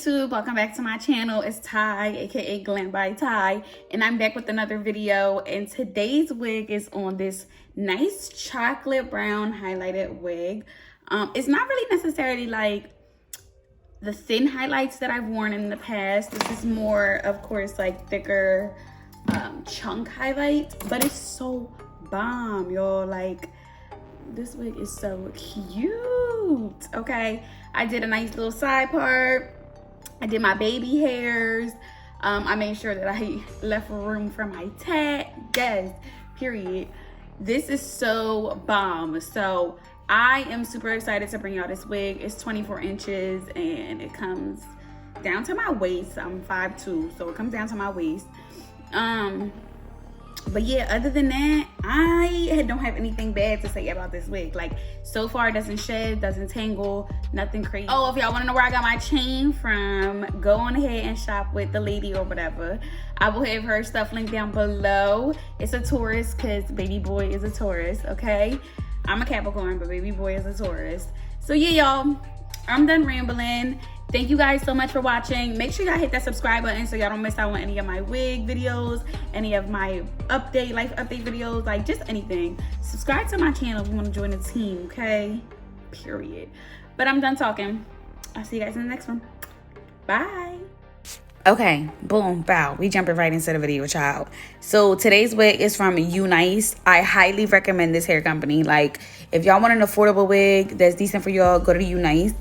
YouTube, welcome back to my channel. It's Ty, aka Glambytai, and I'm back with another video. And today's wig is on this nice chocolate brown highlighted wig. It's not really necessarily like the thin highlights that I've worn in the past. This is more, of course, like thicker chunk highlight, but it's so bomb, y'all. Like, this wig is so cute. Okay, I did a nice little side part. I did my baby hairs. I made sure that I left room for my tat. Yes, period. This is so bomb. So I am super excited to bring y'all this wig. It's 24 inches and it comes down to my waist. I'm 5'2", so it comes down to my waist. But yeah, other than that, I don't have anything bad to say about this wig. Like, so far it doesn't shed, doesn't tangle, nothing crazy. Oh, if y'all want to know where I got my chain from, go on ahead and shop with the lady or whatever. I will have her stuff linked down below. It's a Taurus because baby boy is a Taurus, okay? I'm a Capricorn, but baby boy is a Taurus. So yeah, y'all, I'm done rambling. Thank you guys so much for watching. Make sure y'all hit that subscribe button so y'all don't miss out on any of my wig videos, any of my life update videos, like just anything. Subscribe to my channel if you want to join the team, okay? Period. But I'm done talking. I'll see you guys in the next one. Bye. Okay, boom, bow. We jumping right into the video, child. So today's wig is from UNice. I highly recommend this hair company. Like, if y'all want an affordable wig that's decent for y'all, go to UNice.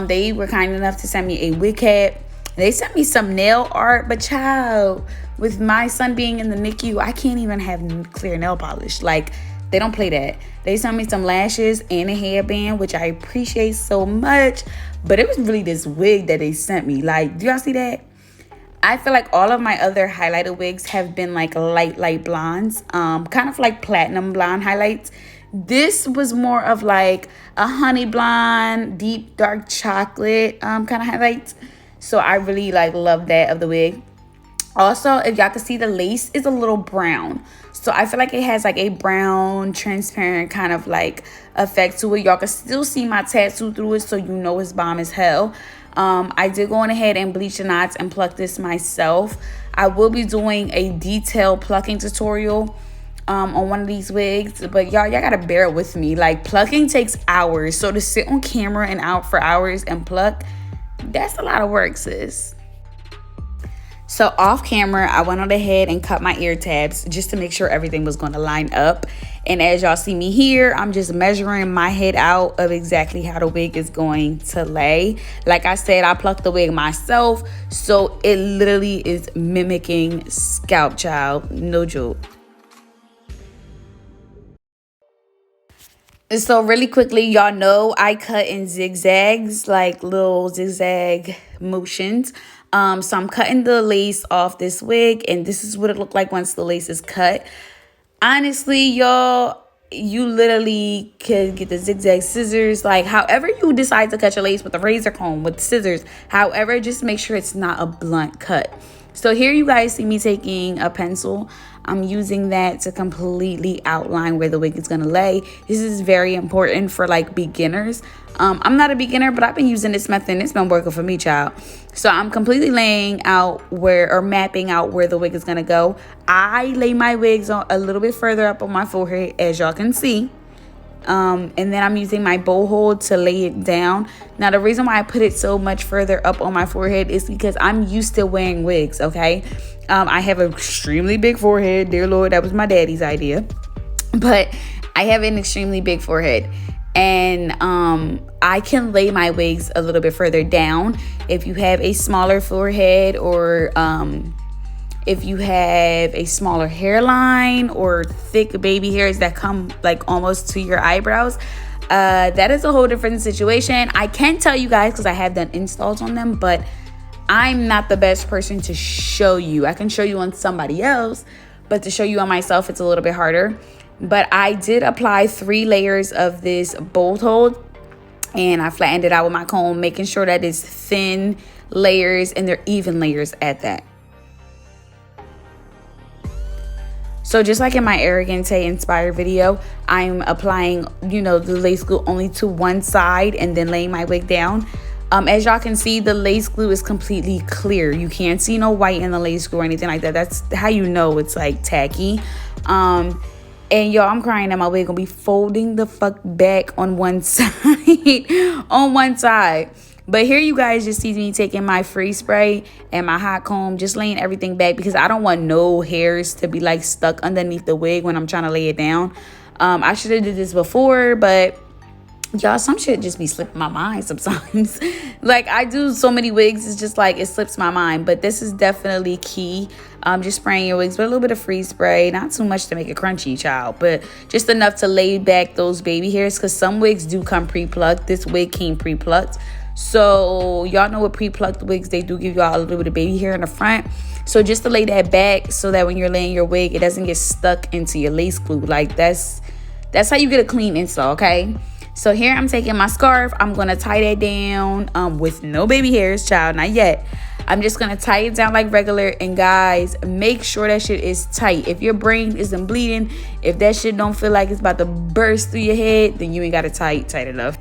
They were kind enough to send me a wig cap. They sent me some nail art, but child, with my son being in the NICU, I can't even have clear nail polish. Like, they don't play that. They sent me some lashes and a hairband, which I appreciate so much. But it was really this wig that they sent me. Like, do y'all see that? I feel like all of my other highlighted wigs have been like light blondes, kind of like platinum blonde highlights. This was more of like a honey blonde, deep dark chocolate kind of highlights. So I really like love that of the wig. Also, if y'all can see, the lace is a little brown. So I feel like it has like a brown, transparent kind of like effect to it. Y'all can still see my tattoo through it, so you know it's bomb as hell. I did go on ahead and bleach the knots and pluck this myself. I will be doing a detailed plucking tutorial on one of these wigs, but y'all gotta bear with me. Like, plucking takes hours, so to sit on camera and out for hours and pluck, that's a lot of work, sis. So off camera, I went on ahead and cut my ear tabs just to make sure everything was going to line up. And as y'all see me here, I'm just measuring my head out of exactly how the wig is going to lay. Like I said, I plucked the wig myself, so it literally is mimicking scalp, child. No joke. So really quickly, y'all know I cut in zigzags, like little zigzag motions. So I'm cutting the lace off this wig, and this is what it looked like once the lace is cut. Honestly, y'all, you literally could get the zigzag scissors, like however you decide to cut your lace, with a razor comb, with scissors, however, just make sure it's not a blunt cut. So here you guys see me taking a pencil. I'm using that to completely outline where the wig is going to lay. This is very important for like beginners. I'm not a beginner, but I've been using this method and it's been working for me, child. So I'm completely laying out mapping out where the wig is going to go. I lay my wigs on a little bit further up on my forehead, as y'all can see. And then I'm using my bow hold to lay it down. Now, the reason why I put it so much further up on my forehead is because I'm used to wearing wigs, okay? I have an extremely big forehead. Dear Lord, that was my daddy's idea. But I have an extremely big forehead. And I can lay my wigs a little bit further down. If you have a smaller forehead, or if you have a smaller hairline or thick baby hairs that come like almost to your eyebrows, that is a whole different situation. I can tell you guys because I have done installs on them, but I'm not the best person to show you. I can show you on somebody else, but to show you on myself, it's a little bit harder. But I did apply 3 layers of this bow hold, and I flattened it out with my comb, making sure that it's thin layers and they're even layers at that. So just like in my Arrogante inspired video, I'm applying, the lace glue only to one side and then laying my wig down. As y'all can see, the lace glue is completely clear. You can't see no white in the lace glue or anything like that. That's how you know it's like tacky. And y'all, I'm crying that my wig gonna be folding the fuck back on one side. On one side. But here you guys just see me taking my free spray and my hot comb, just laying everything back because I don't want no hairs to be like stuck underneath the wig when I'm trying to lay it down. I should have did this before, but y'all, some shit just be slipping my mind sometimes. Like, I do so many wigs, it's just like it slips my mind. But this is definitely key. Just spraying your wigs with a little bit of free spray, not too much to make it crunchy, child, but just enough to lay back those baby hairs, because some wigs do come pre-plucked. This wig came pre-plucked, so y'all know with pre-plucked wigs, they do give y'all a little bit of baby hair in the front. So just to lay that back so that when you're laying your wig, it doesn't get stuck into your lace glue. Like, that's how you get a clean install, okay? So here I'm taking my scarf. I'm going to tie that down with no baby hairs, child, not yet. I'm just going to tie it down like regular. And guys, make sure that shit is tight. If your brain isn't bleeding, if that shit don't feel like it's about to burst through your head, then you ain't got it tight enough.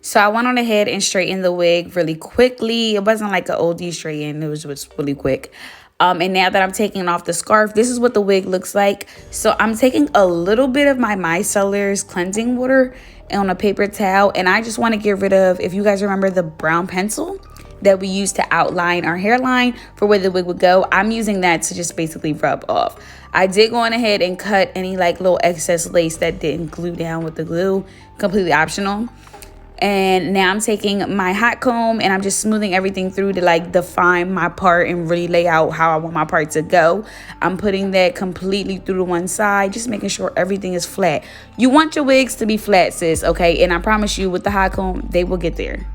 So I went on ahead and straightened the wig really quickly. It wasn't like an OD straighten. It was just really quick. And now that I'm taking off the scarf, this is what the wig looks like. So I'm taking a little bit of my micellar's cleansing water on a paper towel. And I just want to get rid of, if you guys remember the brown pencil that we used to outline our hairline for where the wig would go, I'm using that to just basically rub off. I did go on ahead and cut any like little excess lace that didn't glue down with the glue, completely optional. And now I'm taking my hot comb and I'm just smoothing everything through to like define my part and really lay out how I want my part to go. I'm putting that completely through to one side, just making sure everything is flat. You want your wigs to be flat, sis, okay? And I promise you with the hot comb, they will get there.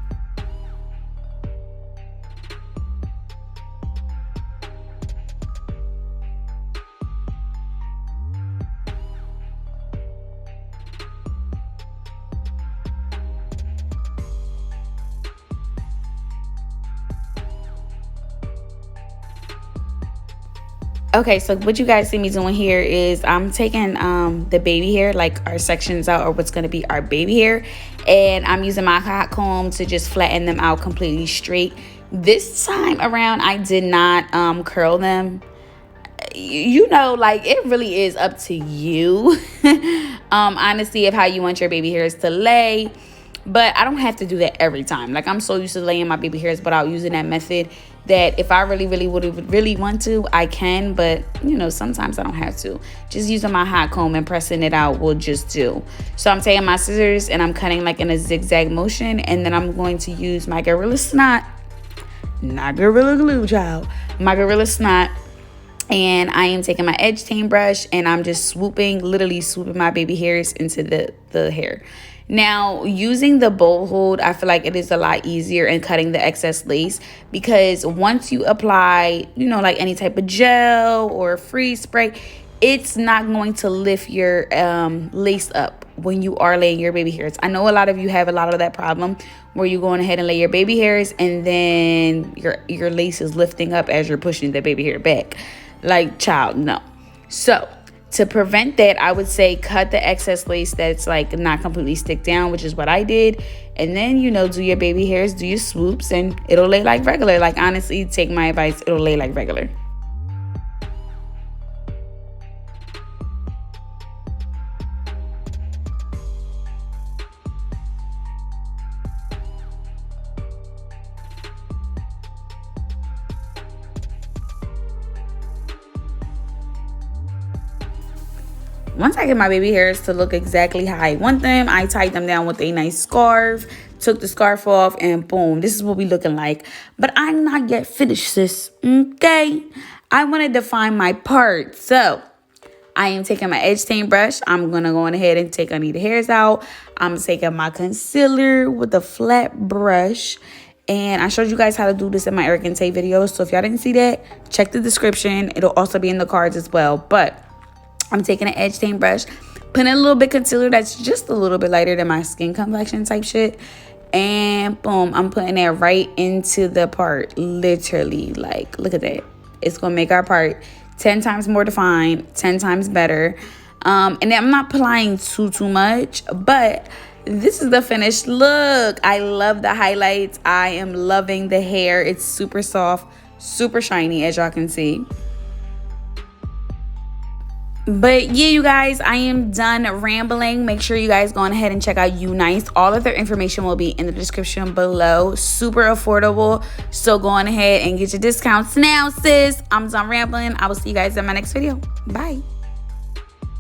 Okay, so what you guys see me doing here is I'm taking the baby hair, like our sections out, or what's going to be our baby hair, and I'm using my hot comb to just flatten them out completely straight. This time around, I did not curl them. You know, like, it really is up to you, honestly, of how you want your baby hairs to lay. But I don't have to do that every time. Like, I'm so used to laying my baby hairs without using that method that if I really want to, I can. But, you know, sometimes I don't have to. Just using my hot comb and pressing it out will just do. So I'm taking my scissors and I'm cutting like in a zigzag motion. And then I'm going to use my Gorilla Snot. Not Gorilla Glue, child. My Gorilla Snot. And I am taking my edge tame brush and I'm just literally swooping my baby hairs into the hair. Now, using the bowl hold, I feel like it is a lot easier in cutting the excess lace, because once you apply, you know, like any type of gel or freeze spray, it's not going to lift your lace up when you are laying your baby hairs. I know a lot of you have a lot of that problem where you're going ahead and lay your baby hairs and then your lace is lifting up as you're pushing the baby hair back. Like, child, no. So to prevent that, I would say cut the excess lace that's like not completely stick down, which is what I did. And then, you know, do your baby hairs, do your swoops, and it'll lay like regular. Like, honestly, take my advice, it'll lay like regular. Once I get my baby hairs to look exactly how I want them, I tied them down with a nice scarf, took the scarf off, and boom, this is what we looking like. But I'm not yet finished, sis, okay? I want to define my part. So I am taking my edge stain brush. I'm going to go on ahead and take any of the hairs out. I'm taking my concealer with a flat brush. And I showed you guys how to do this in my Arrogant Tay video. So if y'all didn't see that, check the description. It'll also be in the cards as well. But I'm taking an edge stain brush, putting a little bit of concealer that's just a little bit lighter than my skin complexion type shit. And boom, I'm putting that right into the part. Literally, like, look at that. It's gonna make our part 10 times more defined, 10 times better. And then I'm not applying too much, but this is the finished look. I love the highlights. I am loving the hair. It's super soft, super shiny, as y'all can see. But yeah, you guys, I am done rambling. Make sure you guys go on ahead and check out UNice. All of their information will be in the description below. Super affordable. So go on ahead and get your discounts now, sis. I'm done rambling. I will see you guys in my next video. Bye.